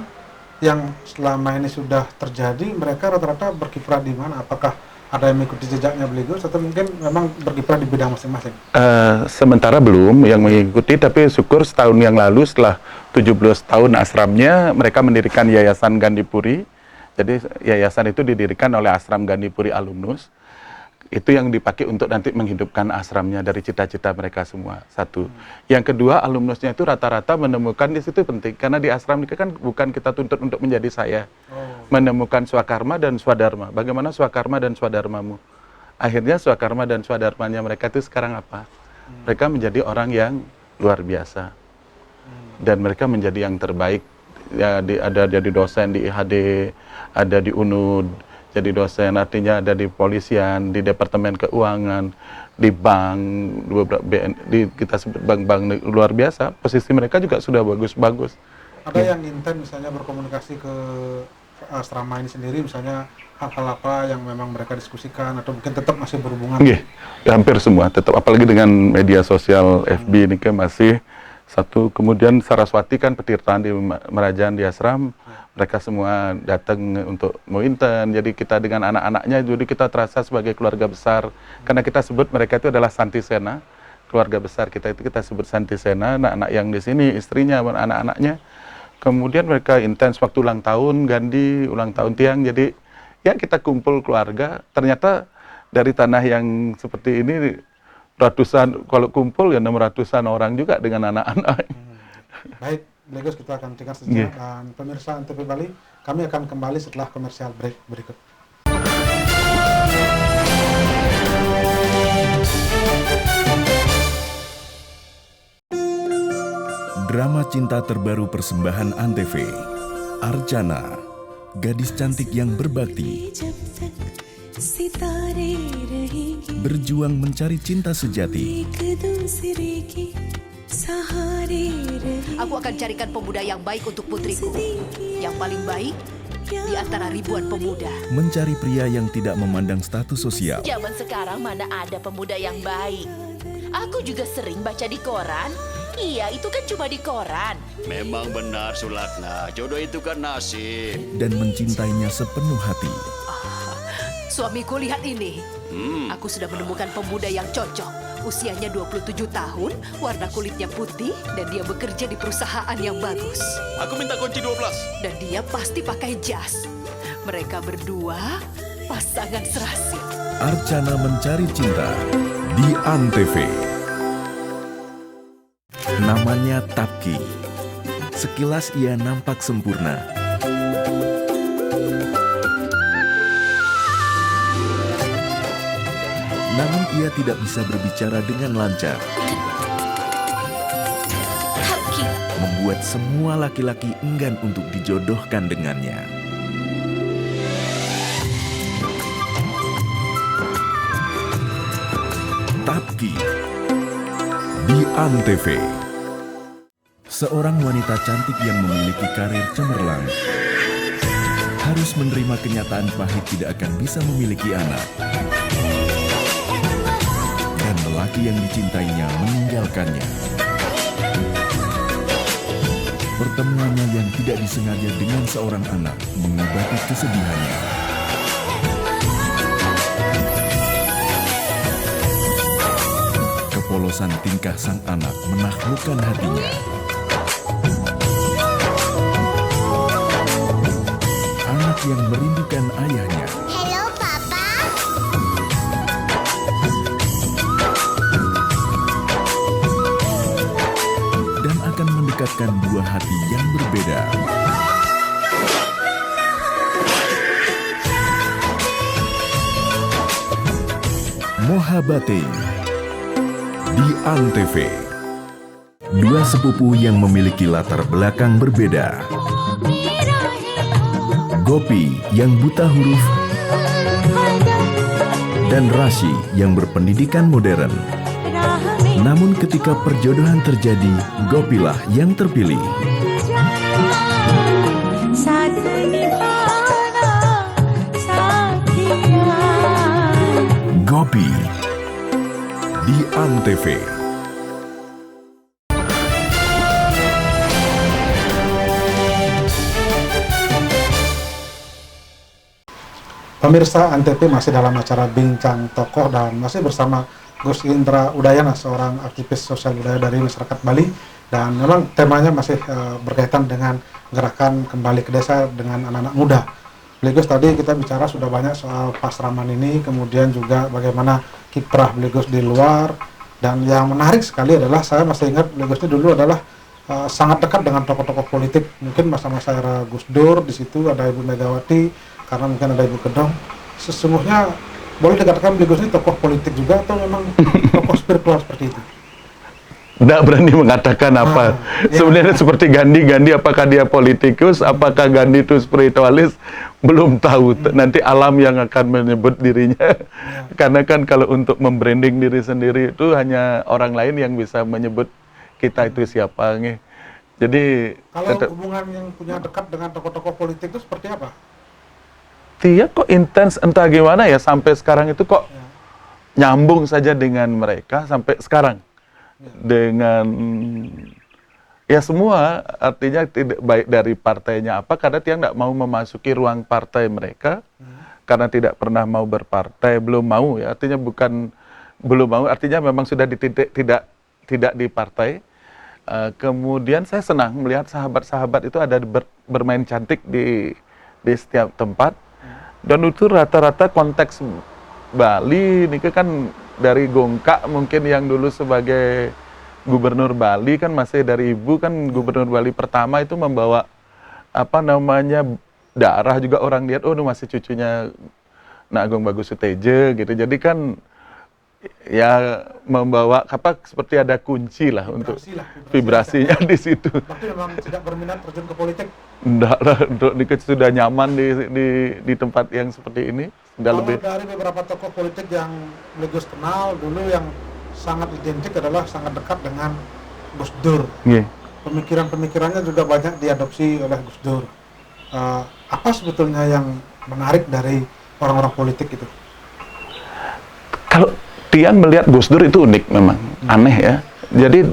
yang selama ini sudah terjadi, mereka rata-rata berkiprah di mana? Apakah ada yang mengikuti jejaknya Beligos atau mungkin memang berkiprah di bidang masing-masing? Sementara belum yang mengikuti, tapi syukur setahun yang lalu setelah 17 tahun asramnya, mereka mendirikan Yayasan Gandhipuri. Jadi yayasan itu didirikan oleh Asram Gandhipuri Alumnus. Itu yang dipakai untuk nanti menghidupkan asramnya dari cita-cita mereka semua. Satu. Yang kedua, alumnusnya itu rata-rata menemukan di situ penting. Karena di asram ini kan bukan kita tuntut untuk menjadi saya. Menemukan swakarma dan swadharma. Bagaimana swakarma dan swadharmamu? Akhirnya swakarma dan swadharmanya mereka itu sekarang apa? Mereka menjadi orang yang luar biasa. Dan mereka menjadi yang terbaik. Ya, ada jadi dosen di IHD, ada di UNUD, jadi dosen, artinya ada di polisian, di departemen keuangan, di bank, di kita sebut bank-bank luar biasa. Posisi mereka juga sudah bagus-bagus. Ada yang intens misalnya berkomunikasi ke asrama ini sendiri, misalnya hal-hal apa yang memang mereka diskusikan, atau mungkin tetap masih berhubungan? Ya, hampir semua, tetap, apalagi dengan media sosial FB ini kan masih satu. Kemudian Saraswati kan petirtaan di Merajaan di asram, mereka semua datang untuk mau intern. Jadi kita dengan anak-anaknya, jadi kita terasa sebagai keluarga besar. Karena kita sebut mereka itu adalah Santisena, keluarga besar kita itu kita sebut Santisena. Anak-anak yang di sini, istrinya, anak-anaknya. Kemudian mereka intens waktu ulang tahun Gandhi, ulang tahun Tiang. Jadi ya kita kumpul keluarga. Ternyata dari tanah yang seperti ini ratusan, kalau kumpul ya 600-an orang juga dengan anak-anak. Baik, Blegus, kita akan tinggal sejenak. Dan pemirsa Antv Bali, kami akan kembali setelah komersial break berikut. Drama cinta terbaru persembahan Antv, Archana, gadis cantik yang berbakti, berjuang mencari cinta sejati. Aku akan carikan pemuda yang baik untuk putriku, yang paling baik di antara ribuan pemuda. Mencari pria yang tidak memandang status sosial. Zaman sekarang mana ada pemuda yang baik. Aku juga sering baca di koran. Iya, itu kan cuma di koran. Memang benar, Sulakna. Jodoh itu kan nasib. Dan mencintainya sepenuh hati. Suamiku, lihat ini. Aku sudah menemukan pemuda yang cocok. Usianya 27 tahun, warna kulitnya putih, dan dia bekerja di perusahaan yang bagus. Aku minta kunci 12. Dan dia pasti pakai jas. Mereka berdua pasangan serasi. Archana Mencari Cinta di Antv. Namanya Tapki. Sekilas ia nampak sempurna. Namun ia tidak bisa berbicara dengan lancar. Tapki. Membuat semua laki-laki enggan untuk dijodohkan dengannya. Tapki di Antv. Seorang wanita cantik yang memiliki karir cemerlang harus menerima kenyataan pahit tidak akan bisa memiliki anak. Dan lelaki yang dicintainya meninggalkannya. Pertemuannya yang tidak disengaja dengan seorang anak mengobati kesedihannya. Kepolosan tingkah sang anak menaklukkan hatinya. Anak yang merindukan ayahnya. Halo, Papa. Dan akan mendekatkan dua hati yang berbeda. Mohabbatein di Antv. Dua sepupu yang memiliki latar belakang berbeda. Gopi yang buta huruf dan Rashi yang berpendidikan modern. Namun ketika perjodohan terjadi, Gopilah yang terpilih. Gopi di Antv. Pemirsa Antv masih dalam acara Bincang Tokoh dan masih bersama Gus Indra Udayana, seorang aktivis sosial budaya dari masyarakat Bali, dan memang temanya masih berkaitan dengan gerakan kembali ke desa dengan anak-anak muda. Beligus tadi kita bicara sudah banyak soal Pasraman ini, kemudian juga bagaimana kiprah Beligus di luar, dan yang menarik sekali adalah saya masih ingat Beligus ini dulu adalah sangat dekat dengan tokoh-tokoh politik, mungkin masa-masa era Gus Dur, di situ ada Ibu Megawati, karena mungkin ada Ibu Kedong. Sesungguhnya boleh dikatakan Beligus ini tokoh politik juga atau memang tokoh spiritual seperti itu? Nggak berani mengatakan apa. Sebenarnya seperti Gandhi, apakah dia politikus, apakah Gandhi itu spiritualis, belum tahu. Nanti alam yang akan menyebut dirinya. Karena kan kalau untuk membranding diri sendiri itu hanya orang lain yang bisa menyebut kita itu siapa. Jadi kalau hubungan yang punya dekat dengan tokoh-tokoh politik itu seperti apa? Dia kok intens entah gimana ya, sampai sekarang itu kok nyambung saja dengan mereka sampai sekarang. Dengan ya semua, artinya tidak baik dari partainya apa, karena dia tidak mau memasuki ruang partai mereka, karena tidak pernah mau berpartai, belum mau ya, artinya bukan belum mau, artinya memang sudah tidak di partai. Kemudian saya senang melihat sahabat-sahabat itu ada bermain cantik di setiap tempat, dan itu rata-rata konteks Bali ini kan dari Gongka mungkin yang dulu sebagai gubernur Bali kan, masih dari ibu kan gubernur Bali pertama itu membawa apa namanya darah, juga orang lihat oh ini masih cucunya Nak Agung Bagus Suteja gitu. Jadi kan ya membawa apa seperti ada kunci lah untuk vibrasinya di situ. Tapi memang tidak berminat terjun ke politik. Enggak lah, untuk sudah nyaman di tempat yang seperti ini. Sudah Kalau lebih. dari beberapa tokoh politik yang Beligus kenal dulu, yang sangat identik adalah sangat dekat dengan Gus Dur. Pemikiran-pemikirannya juga banyak diadopsi oleh Gus Dur. Apa sebetulnya yang menarik dari orang-orang politik itu? Kalau Tian melihat Gus Dur itu unik memang, aneh ya. Jadi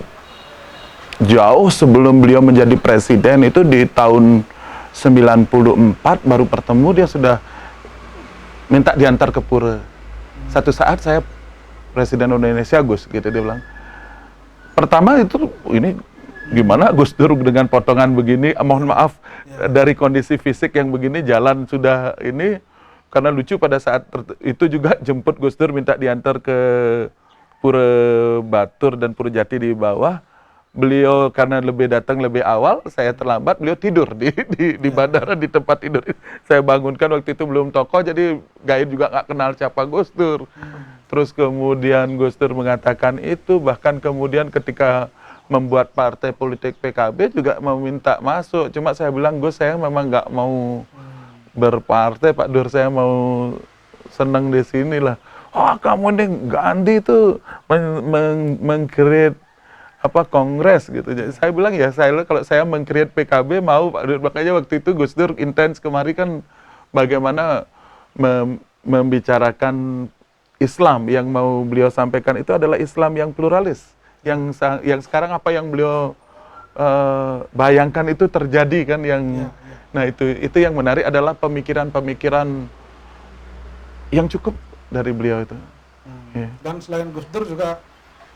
jauh sebelum beliau menjadi presiden itu di tahun 94 baru bertemu, dia sudah minta diantar ke pura. Satu saat saya presiden Indonesia Gus gitu, dia bilang. Pertama itu ini gimana Gus Dur dengan potongan begini, mohon maaf dari kondisi fisik yang begini, jalan sudah ini. Karena lucu pada saat itu juga jemput Gus Dur minta diantar ke Pura Batur dan Pura Jati di bawah. Beliau karena datang lebih awal, saya terlambat, beliau tidur di bandara di tempat tidur. Saya bangunkan, waktu itu belum tokoh, jadi Gain juga nggak kenal siapa Gus Dur. Terus kemudian Gus Dur mengatakan itu, bahkan kemudian ketika membuat partai politik PKB juga meminta masuk. Cuma saya bilang, Gus, saya memang nggak mau berpartai, Pak Dur, saya mau senang di sini lah. Oh, kamu nih Gandhi itu meng-create apa kongres gitu. Jadi saya bilang ya, kalau saya meng-create PKB mau, Pak Dur. Makanya waktu itu Gus Dur intens kemari kan bagaimana membicarakan Islam yang mau beliau sampaikan itu adalah Islam yang pluralis. Yang sekarang apa yang beliau bayangkan itu terjadi kan, yang nah itu yang menarik adalah pemikiran-pemikiran yang cukup dari beliau itu. Dan selain Gus Dur juga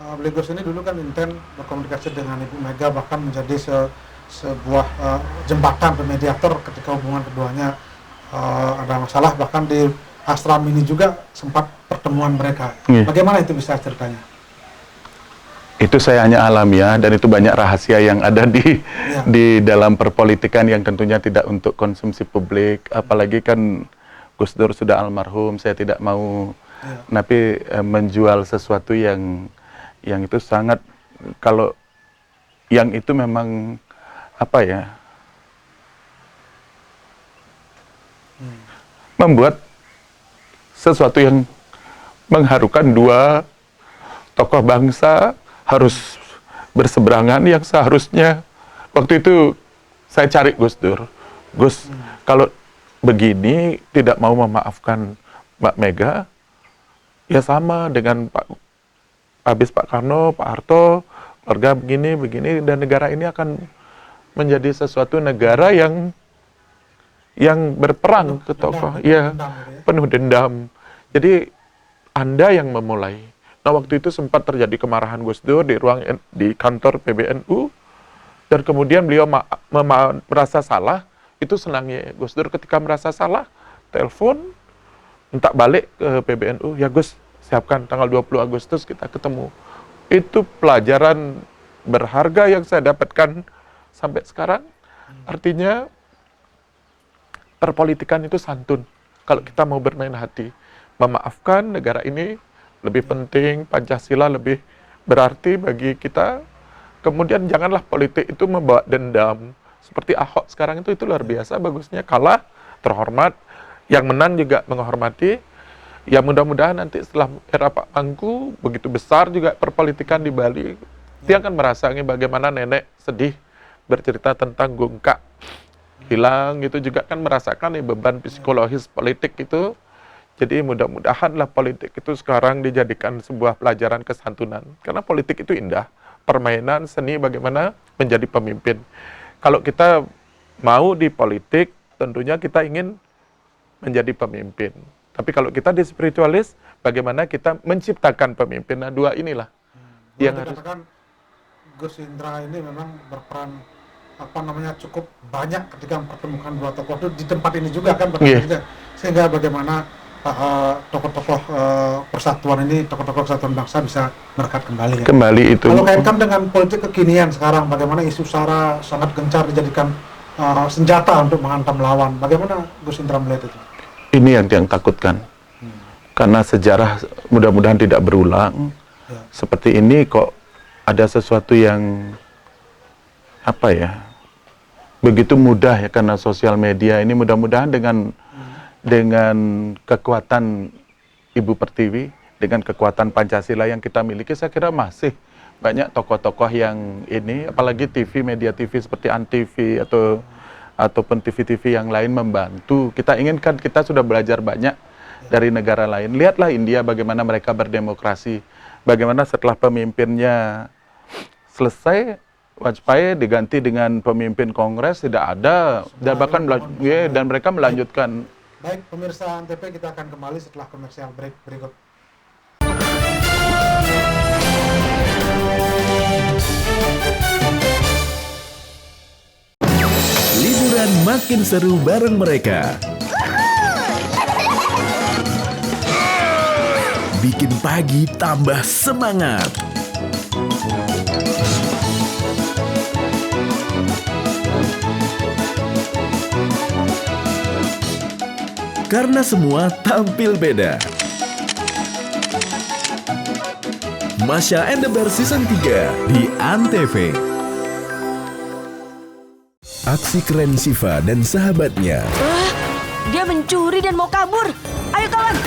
Beligus ini dulu kan intens berkomunikasi dengan Ibu Mega, bahkan menjadi sebuah jembatan mediator ketika hubungan keduanya ada masalah. Bahkan di ashram ini juga sempat pertemuan mereka. Bagaimana itu bisa ceritanya? Itu saya hanya alamiah, dan itu banyak rahasia yang ada di dalam perpolitikan yang tentunya tidak untuk konsumsi publik. Apalagi kan Gus Dur sudah almarhum, saya tidak mau tapi menjual sesuatu yang itu sangat, kalau yang itu memang apa ya, membuat sesuatu yang mengharukan dua tokoh bangsa harus berseberangan, yang seharusnya waktu itu saya cari Gus Dur. Gus, kalau begini tidak mau memaafkan Mbak Mega, ya sama dengan Pak Karno, Pak Harto, keluarga begini, dan negara ini akan menjadi sesuatu negara yang berperang ke tokoh, penuh dendam. Jadi Anda yang memulai. Nah, waktu itu sempat terjadi kemarahan Gus Dur di kantor PBNU, dan kemudian beliau merasa salah. Itu senangnya Gus Dur ketika merasa salah, telepon, minta balik ke PBNU, ya Gus, siapkan tanggal 20 Agustus kita ketemu. Itu pelajaran berharga yang saya dapatkan sampai sekarang. Artinya, perpolitikan itu santun. Kalau kita mau bermain hati, memaafkan negara ini lebih penting, Pancasila lebih berarti bagi kita. Kemudian janganlah politik itu membawa dendam. Seperti Ahok sekarang itu luar biasa bagusnya, kalah, terhormat, yang menang juga menghormati. Ya mudah-mudahan nanti setelah era Pak Mangku, begitu besar juga perpolitikan di Bali, dia akan merasakan bagaimana nenek sedih bercerita tentang Gungkak hilang, itu juga kan merasakan beban psikologis politik itu. Jadi mudah-mudahanlah politik itu sekarang dijadikan sebuah pelajaran kesantunan. Karena politik itu indah, permainan seni bagaimana menjadi pemimpin. Kalau kita mau di politik, tentunya kita ingin menjadi pemimpin. Tapi kalau kita di spiritualis, bagaimana kita menciptakan pemimpin. Nah, dua inilah yang harus. Dikatakan Gus Indra ini memang berperan cukup banyak ketika mempertemukan dua tokoh itu di tempat ini juga kan, sehingga bagaimana tokoh-tokoh persatuan ini, tokoh-tokoh kesatuan bangsa bisa merekat kembali. Ya? Kembali itu. Kalau kaitkan dengan politik kekinian sekarang, bagaimana isu SARA sangat gencar dijadikan senjata untuk menghantam lawan. Bagaimana Gus Indra melihat itu? Ini yang takutkan. Karena sejarah mudah-mudahan tidak berulang. Seperti ini kok ada sesuatu yang begitu mudah ya, karena sosial media ini mudah-mudahan dengan kekuatan Ibu Pertiwi, dengan kekuatan Pancasila yang kita miliki, saya kira masih banyak tokoh-tokoh yang ini, apalagi TV, media TV seperti Antv ataupun TV-TV yang lain membantu. Kita inginkan, kita sudah belajar banyak dari negara lain. Lihatlah India bagaimana mereka berdemokrasi, bagaimana setelah pemimpinnya selesai, Vajpayee diganti dengan pemimpin Kongres, tidak ada, dan bahkan dan mereka melanjutkan. Baik, pemirsa Antv, kita akan kembali setelah komersial break berikut. Liburan makin seru bareng mereka. Bikin pagi tambah semangat. Karena semua tampil beda. Masha and the Bear Season 3 di Antv. Aksi keren Siva dan sahabatnya. Dia mencuri dan mau kabur. Ayo kawan.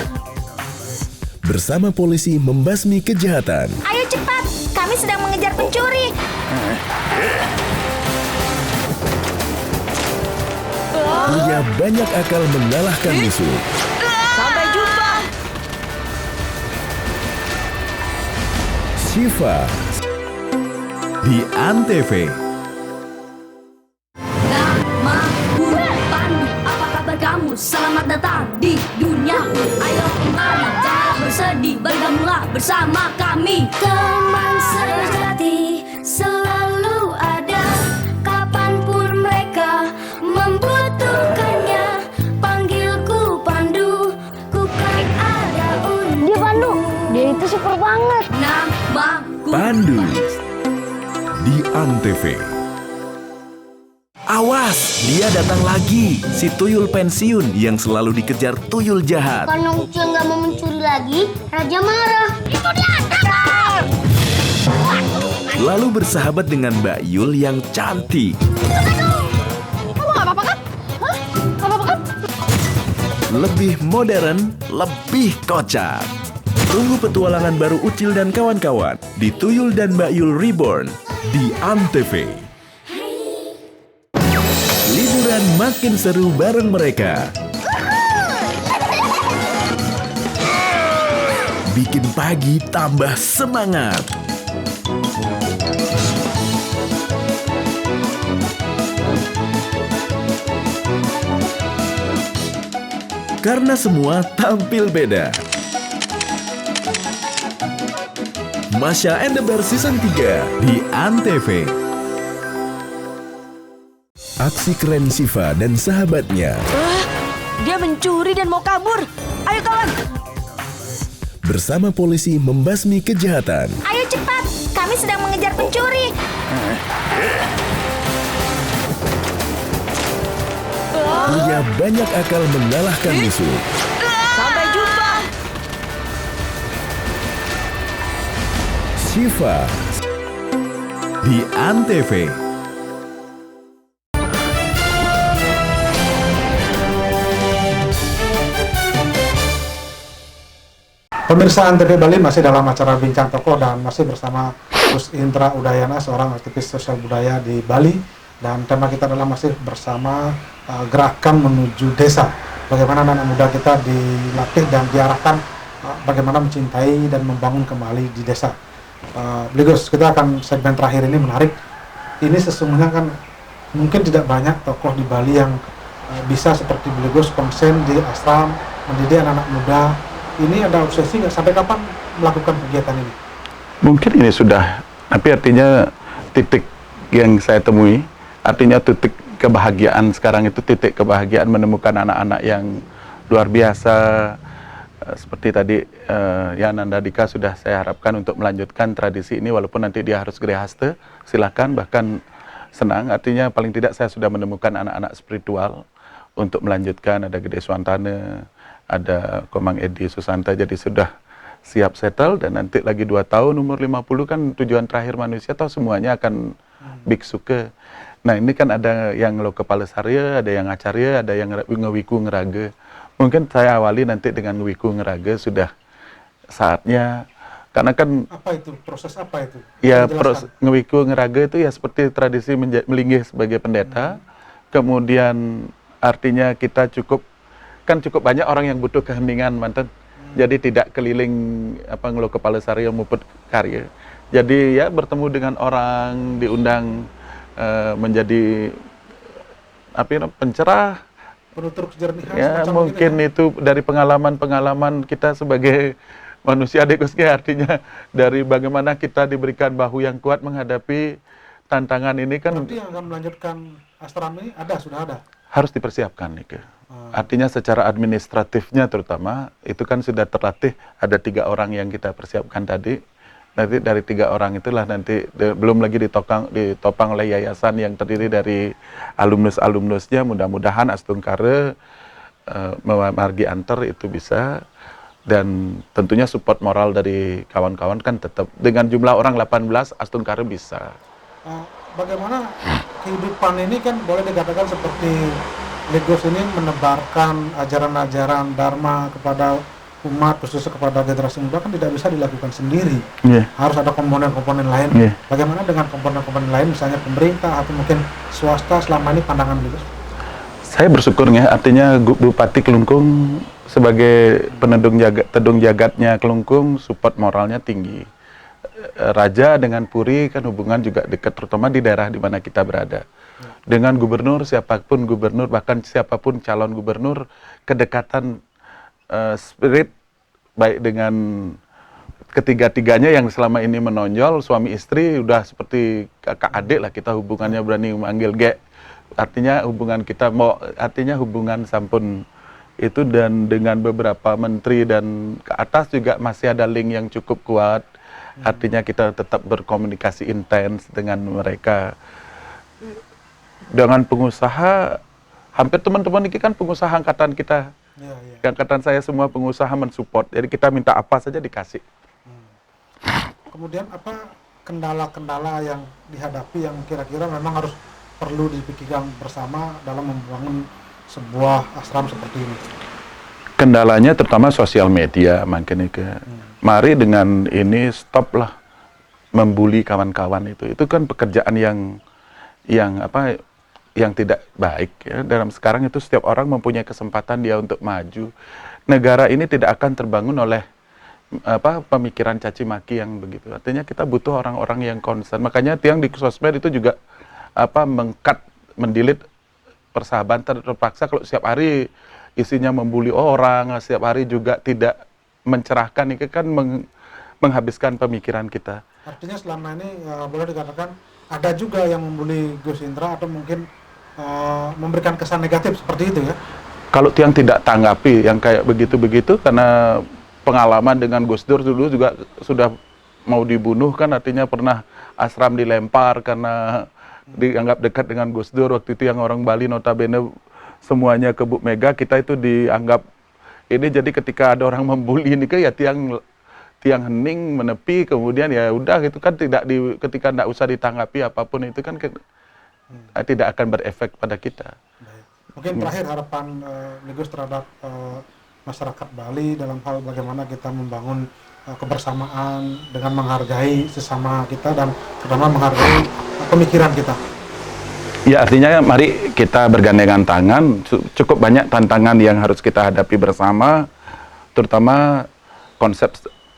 Bersama polisi membasmi kejahatan. Ayo cepat, kami sedang mengejar pencuri. Punya banyak akal mengalahkan musuh. Sampai jumpa. Siva di Antv. Namaku Pandu, apa kabar kamu? Selamat datang di duniaku. Ayo kemana? Jangan bersedih, bergabunglah bersama kami. Teman sejati selalu ada, kapanpun mereka membutuhkannya. Panggilku Pandu, ku kan ada untukmu. Dia Pandu, dia itu super banget. Namaku Pandu di Antv. Awas, dia datang lagi. Si tuyul pensiun yang selalu dikejar tuyul jahat. Karena Ucil nggak mau mencuri lagi, Raja marah. Itu dia, tangkap! Lalu bersahabat dengan Mbak Yul yang cantik. Kamu nggak apa-apa kan? Hah? Nggak apa-apa kan? Lebih modern, lebih kocak. Tunggu petualangan baru Ucil dan kawan-kawan di Tuyul dan Mbak Yul Reborn di Antv. Liburan makin seru bareng mereka. Bikin pagi tambah semangat. Karena semua tampil beda. Masha and the Bear Season 3 di Antv. Aksi keren Siva dan sahabatnya. Dia Dia mencuri dan mau kabur. Ayo kawan. Bersama polisi membasmi kejahatan. Ayo cepat, kami sedang mengejar pencuri. Punya banyak akal mengalahkan musuh. Sampai jumpa. Syifa di Antv. Pemirsa Antv Bali masih dalam acara Bincang Tokoh dan masih bersama Gus Indra Udayana, seorang aktivis sosial budaya di Bali, dan tema kita adalah masih bersama gerakan menuju desa. Bagaimana anak muda kita dilatih dan diarahkan bagaimana mencintai dan membangun kembali di desa. Gus, kita akan segmen terakhir ini menarik. Ini sesungguhnya kan mungkin tidak banyak tokoh di Bali yang bisa seperti Gus konsen di asram mendidik anak-anak muda. Ini ada obsesi nggak? Sampai kapan melakukan kegiatan ini? Mungkin ini sudah, tapi artinya titik yang saya temui, artinya titik kebahagiaan sekarang itu titik kebahagiaan menemukan anak-anak yang luar biasa. Seperti tadi ya Nanda Dika sudah saya harapkan untuk melanjutkan tradisi ini walaupun nanti dia harus gerehaste, silakan, bahkan senang. Artinya paling tidak saya sudah menemukan anak-anak spiritual untuk melanjutkan. Ada Gede Swantane, ada Komang Edi Susanta, jadi sudah siap settle, dan nanti lagi 2 tahun umur 50 kan tujuan terakhir manusia atau semuanya akan biksu ke. Nah ini kan ada yang lo kepala sarya, ada yang acarya, ada yang ngewiku ngeraga. Mungkin saya awali nanti dengan ngewiku ngeraga, sudah saatnya, karena kan apa itu, proses apa itu? Ya ngewiku ngeraga itu ya seperti tradisi melinggih sebagai pendeta. Kemudian artinya kita cukup banyak orang yang butuh keheningan mantan. Jadi tidak keliling ngelo kepala sarya muput karya. Jadi ya bertemu dengan orang, diundang menjadi pencerah, penutur kejernihan. Ya mungkin itu dari pengalaman kita sebagai manusia degosnya, artinya dari bagaimana kita diberikan bahu yang kuat menghadapi tantangan ini kan. Nanti yang akan melanjutkan asram ini sudah ada. Harus dipersiapkan nih. Artinya secara administratifnya terutama itu kan sudah terlatih, ada 3 orang yang kita persiapkan tadi. Nanti dari 3 orang itulah nanti belum lagi ditopang oleh yayasan yang terdiri dari alumnus-alumnusnya. Mudah-mudahan Astungkare margi antar itu bisa, dan tentunya support moral dari kawan-kawan kan tetap dengan jumlah orang 18 Astungkare bisa. Bagaimana kehidupan ini kan boleh dikatakan seperti Gus ini menebarkan ajaran-ajaran Dharma kepada umat, khususnya kepada generasi muda, kan tidak bisa dilakukan sendiri. Harus ada komponen-komponen lain. Bagaimana dengan komponen-komponen lain, misalnya pemerintah atau mungkin swasta, selama ini pandangan Gus? Saya bersyukur ya, artinya Bupati Kelungkung sebagai tedung jagatnya Kelungkung, support moralnya tinggi. Raja dengan Puri kan hubungan juga dekat, terutama di daerah di mana kita berada. Dengan gubernur, siapapun gubernur, bahkan siapapun calon gubernur, kedekatan spirit baik dengan ketiga-tiganya yang selama ini menonjol, suami istri udah seperti kakak adik lah kita hubungannya, berani memanggil Ge. Artinya hubungan kita hubungan sampun itu, dan dengan beberapa menteri dan ke atas juga masih ada link yang cukup kuat. Artinya kita tetap berkomunikasi intens dengan mereka. Dengan pengusaha, hampir teman-teman ini kan pengusaha angkatan kita. Angkatan saya semua pengusaha mensupport. Jadi kita minta apa saja dikasih. Kemudian apa kendala-kendala yang dihadapi yang kira-kira memang harus perlu dipikirkan bersama dalam membangun sebuah asram seperti ini? Kendalanya terutama sosial media, makin mari dengan ini stoplah membuli kawan-kawan itu. Itu kan pekerjaan yang tidak baik ya. Dalam sekarang itu setiap orang mempunyai kesempatan dia untuk maju. Negara ini tidak akan terbangun oleh pemikiran caci maki yang begitu. Artinya kita butuh orang-orang yang concern. Makanya tiang di sosmed itu juga mendelete persahabatan terpaksa kalau setiap hari isinya membuli orang, setiap hari juga tidak mencerahkan, itu kan menghabiskan pemikiran kita. Artinya selama ini boleh dikatakan ada juga yang membuli Gus Indra atau mungkin memberikan kesan negatif seperti itu ya? kalau tiang tidak tanggapi yang kayak begitu-begitu, karena pengalaman dengan Gus Dur dulu juga sudah mau dibunuh kan, artinya pernah Asram dilempar karena dianggap dekat dengan Gus Dur. Waktu itu yang orang Bali notabene semuanya ke Bu Mega, kita itu dianggap ini. Jadi ketika ada orang membuli ini ya tiang hening, menepi, kemudian ya udah gitu kan, ketika tidak usah ditanggapi apapun itu kan tidak akan berefek pada kita. Mungkin terakhir harapan Gus terhadap masyarakat Bali dalam hal bagaimana kita membangun kebersamaan dengan menghargai sesama kita dan terutama menghargai pemikiran kita. Ya, artinya mari kita bergandengan tangan. Cukup banyak tantangan yang harus kita hadapi bersama, terutama konsep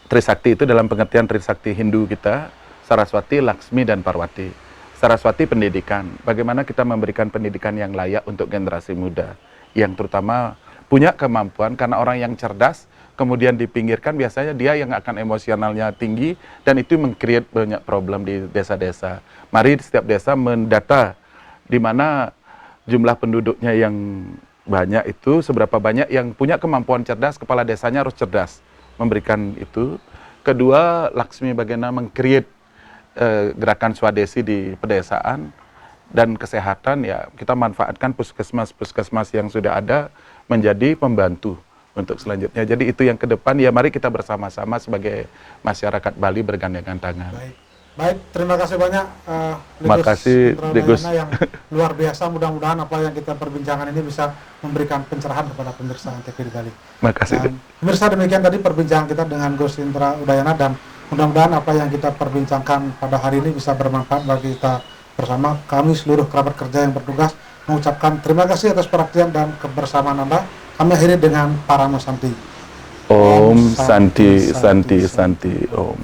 Trisakti itu dalam pengertian Trisakti Hindu kita, Saraswati, Laksmi, dan Parwati. Saraswati pendidikan, bagaimana kita memberikan pendidikan yang layak untuk generasi muda, yang terutama punya kemampuan, karena orang yang cerdas, kemudian dipinggirkan, biasanya dia yang akan emosionalnya tinggi, dan itu meng-create banyak problem di desa-desa. Mari setiap desa mendata di mana jumlah penduduknya yang banyak itu, seberapa banyak yang punya kemampuan cerdas, kepala desanya harus cerdas memberikan itu. Kedua, Laksmi bagaimana meng-create gerakan swadesi di pedesaan, dan kesehatan ya kita manfaatkan puskesmas yang sudah ada menjadi pembantu untuk selanjutnya. Jadi itu yang ke depan ya, mari kita bersama-sama sebagai masyarakat Bali bergandengan tangan. Baik, terima kasih banyak Terima kasih Gus yang luar biasa. Mudah-mudahan apa yang kita perbincangkan ini bisa memberikan pencerahan kepada pemirsa Antv di Bali. Terima kasih. Pemirsa, demikian tadi perbincangan kita dengan Gus Indra Udayana, dan mudah-mudahan apa yang kita perbincangkan pada hari ini bisa bermanfaat bagi kita bersama. Kami seluruh kerabat kerja yang bertugas mengucapkan terima kasih atas perhatian dan kebersamaan Anda. Kami akhiri dengan Parama Santi. Om Santi Santi Santi Om.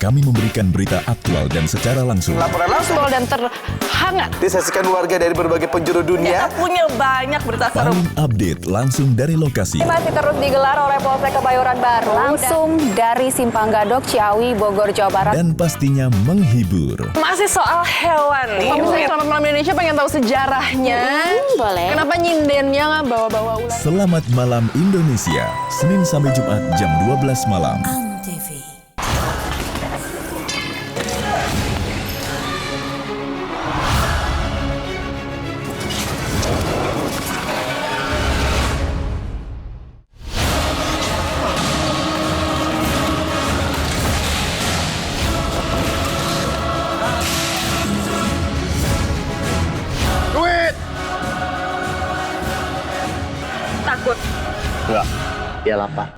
Kami memberikan berita aktual dan secara langsung. Laporan langsung dan terhangat disaksikan warga dari berbagai penjuru dunia. Kita punya banyak berita seru. Paling update langsung dari lokasi. Masih terus digelar oleh Polsek Kebayoran Baru. Langsung dari Simpang Gadok, Ciawi, Bogor, Jawa Barat. Dan pastinya menghibur. Masih soal hewan nih. Pemirsa Selamat Malam Indonesia pengen tahu sejarahnya. Boleh. Kenapa nyindennya nggak bawa-bawa ular? Selamat Malam Indonesia, Senin sampai Jumat jam 12 malam. Takut. Enggak, dia lapar.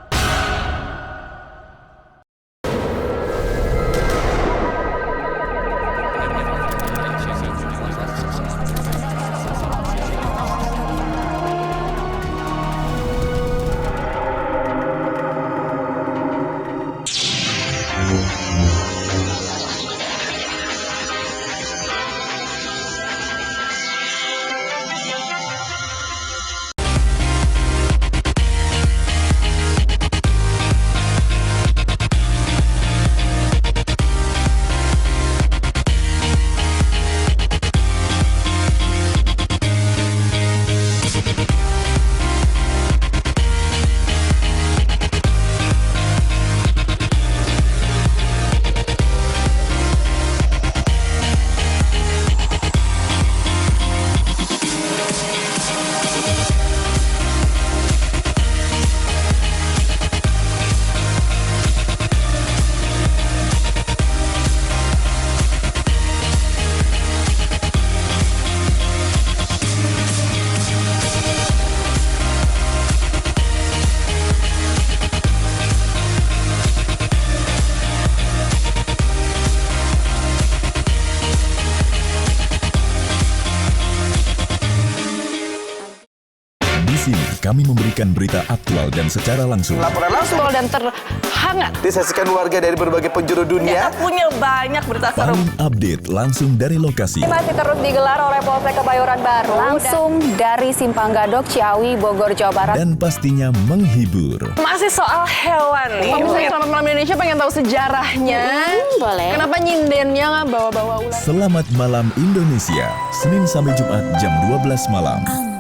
kami memberikan berita aktual dan secara langsung. Laporan langsung dan terhangat disaksikan warga dari berbagai penjuru dunia. punya banyak berita seru. Paling update langsung dari lokasi. Masih terus digelar oleh Polsek Kebayoran Baru. Langsung dari Simpang Gadok, Ciawi, Bogor, Jawa Barat. Dan pastinya menghibur. Masih soal hewan nih. Pemirsa Selamat Malam Indonesia pengen tahu sejarahnya. Boleh. Kenapa nyindennya nggak bawa-bawa ular? Selamat Malam Indonesia, Senin sampai Jumat jam 12 malam.